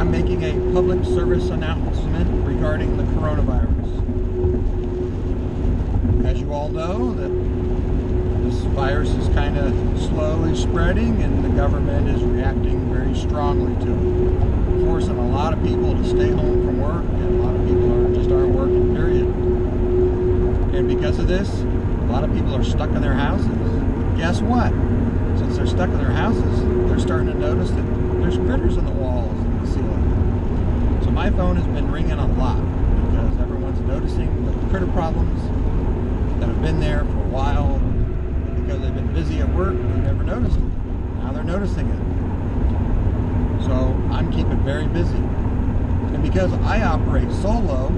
I'm making a public service announcement regarding the coronavirus. As you all know, that this virus is kind of slowly spreading and the government is reacting very strongly to it, forcing a lot of people to stay home from work, and a lot of people aren't working, period. And because of this, a lot of people are stuck in their houses. Guess what? Since they're stuck in their houses, they're starting to notice that there's critters in the walls and the ceiling. So my phone has been ringing a lot because everyone's noticing the critter problems that have been there for a while. Because they've been busy at work, they've never noticed it. Now they're noticing it. So I'm keeping very busy. And because I operate solo,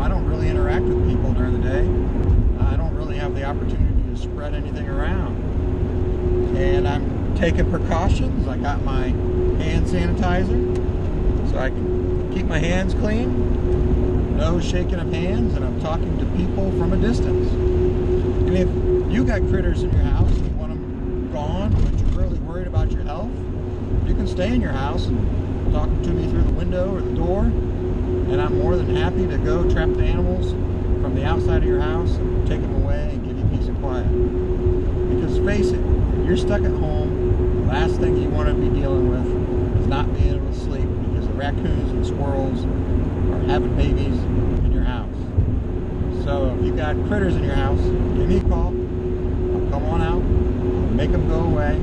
I don't really interact with people during the day. I don't really have the opportunity to spread anything around. And I'm taking precautions. I got my hand sanitizer so I can keep my hands clean. No shaking of hands, and I'm talking to people from a distance. And if you got critters in your house and you want them gone, but you're really worried about your health, you can stay in your house and talk to me through the window or the door. And I'm more than happy to go trap the animals from the outside of your house and take them away and give you peace and quiet. Because face it, if you're stuck at home, the last thing you want to be dealing with is not being able to sleep because the raccoons and squirrels are having babies in your house. So if you got critters in your house, give me a call. I'll come on out, I'll make them go away,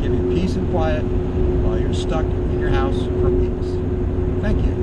give you peace and quiet while you're stuck in your house for weeks. Thank you.